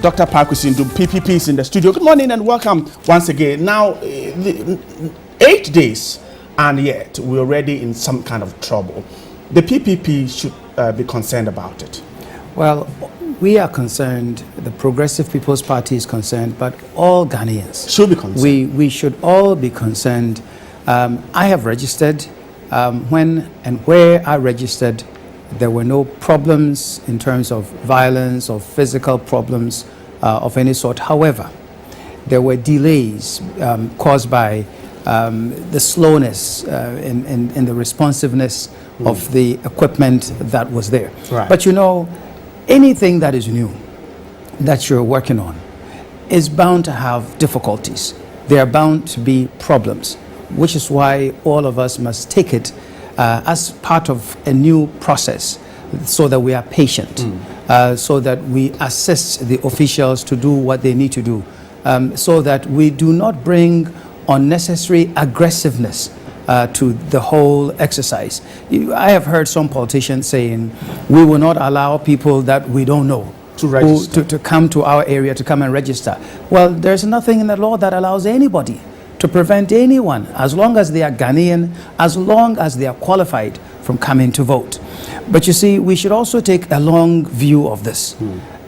Dr. Paa Kwesi Nduom, PPP, is in the studio. Good morning and welcome once again. Now, 8 days and yet we're already in some kind of trouble. The PPP should be concerned about it. Well, we are concerned, the Progressive People's Party is concerned, but all Ghanaians should be concerned. We should all be concerned. I have registered. When and where I registered, there were no problems in terms of violence or physical problems of any sort. However, there were delays caused by the slowness in the responsiveness of the equipment that was there. Right. But you know, anything that is new that you're working on is bound to have difficulties. There are bound to be problems, which is why all of us must take it as part of a new process, so that we are patient, so that we assist the officials to do what they need to do, so that we do not bring unnecessary aggressiveness to the whole exercise. I have heard some politicians saying, we will not allow people that we don't know to register, to come to our area to come and register. Well, there's nothing in the law that allows anybody to prevent anyone, as long as they are Ghanaian, as long as they are qualified, from coming to vote. But you see, we should also take a long view of this.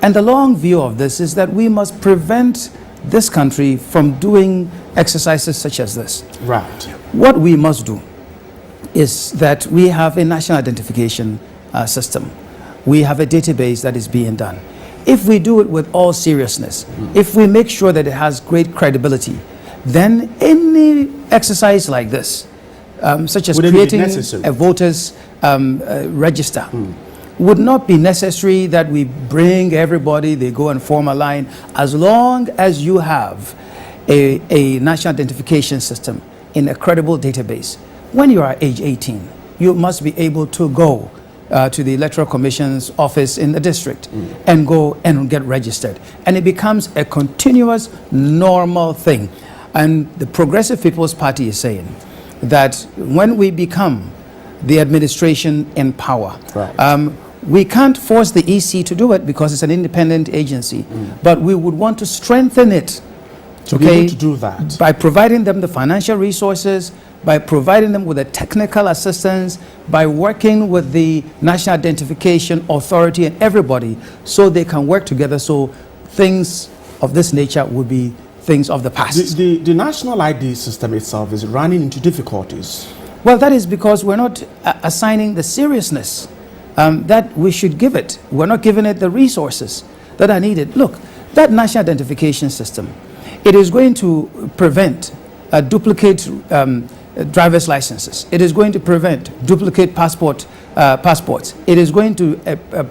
And the long view of this is that we must prevent this country from doing exercises such as this. Right. What we must do is that we have a national identification system. We have a database that is being done. If we do it with all seriousness, if we make sure that it has great credibility, then any exercise like this, such as creating a voters register, would not be necessary that we bring everybody, they go and form a line. As long as you have a national identification system in a credible database, when you are age 18, you must be able to go to the Electoral Commission's office in the district and go and get registered. And it becomes a continuous, normal thing. And the Progressive People's Party is saying that when we become the administration in power, right, we can't force the EC to do it because it's an independent agency, but we would want to strengthen it to be able to do that by providing them the financial resources, by providing them with the technical assistance, by working with the National Identification Authority and everybody, so they can work together, so things of this nature would be things of the past. The national ID system itself is running into difficulties. Well, that is because we're not assigning the seriousness that we should give it. We're not giving it the resources that are needed. Look, that national identification system, it is going to prevent duplicate driver's licenses. It is going to prevent duplicate passports. It is going to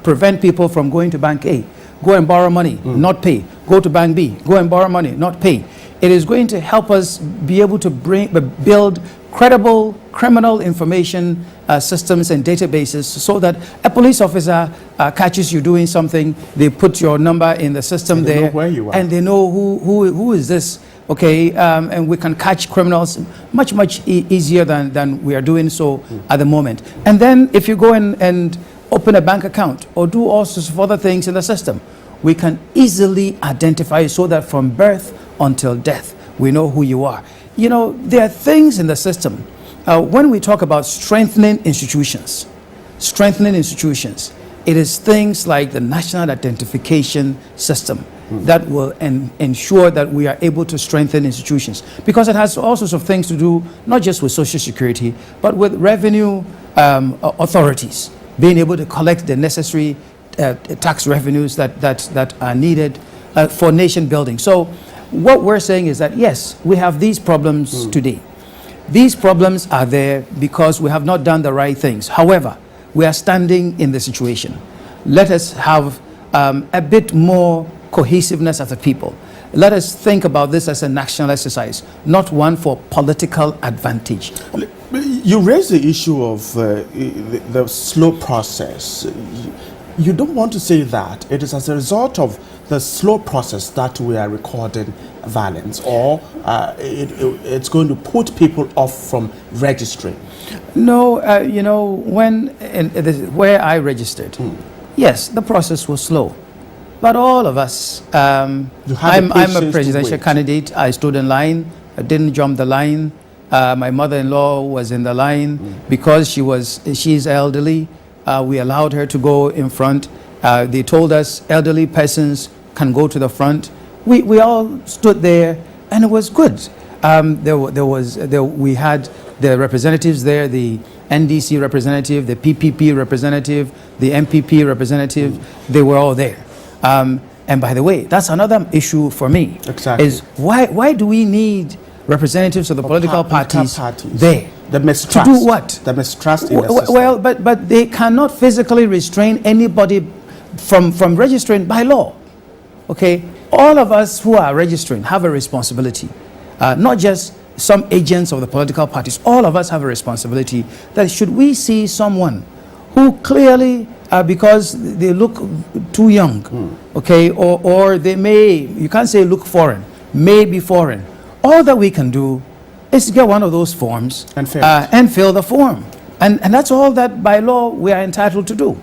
prevent people from going to Bank A, go and borrow money, not pay. Go to Bank B, go and borrow money, not pay. It is going to help us be able to build credible criminal information systems and databases, so that a police officer catches you doing something, they put your number in the system and there, know where you are, and they know who is this, okay, and we can catch criminals much easier than we are doing so at the moment. And then if you go and open a bank account or do all sorts of other things in the system, we can easily identify, so that from birth until death, we know who you are. You know, there are things in the system. When we talk about strengthening institutions, it is things like the national identification system that will ensure that we are able to strengthen institutions, because it has all sorts of things to do, not just with Social Security, but with revenue authorities being able to collect the necessary tax revenues that are needed for nation building. So what we're saying is that, yes, we have these problems today. These problems are there because we have not done the right things. However, we are standing in the situation. Let us have a bit more cohesiveness as a people. Let us think about this as a national exercise, not one for political advantage. You raised the issue of the slow process. You don't want to say that it is as a result of the slow process that we are recording violence, or it's going to put people off from registering? No, you know, where I registered, yes, the process was slow. But all of us, You had I'm the a patience to presidential wait. candidate. I stood in line. I didn't jump the line. My mother-in-law was in the line because she's elderly. We allowed her to go in front. They told us elderly persons can go to the front. We all stood there, and it was good. We had the representatives there, the NDC representative, the PPP representative, the MPP representative. They were all there. And by the way, that's another issue for me. Exactly. Is why do we need representatives of the political parties there? The mistrust. To do what? The mistrust in the system. Well, but they cannot physically restrain anybody from registering by law. Okay? All of us who are registering have a responsibility. Not just some agents of the political parties. All of us have a responsibility that should we see someone who clearly, because they look too young, okay, or they may, you can't say look foreign, may be foreign. All that we can do is get one of those forms and fill the form. And that's all that by law we are entitled to do.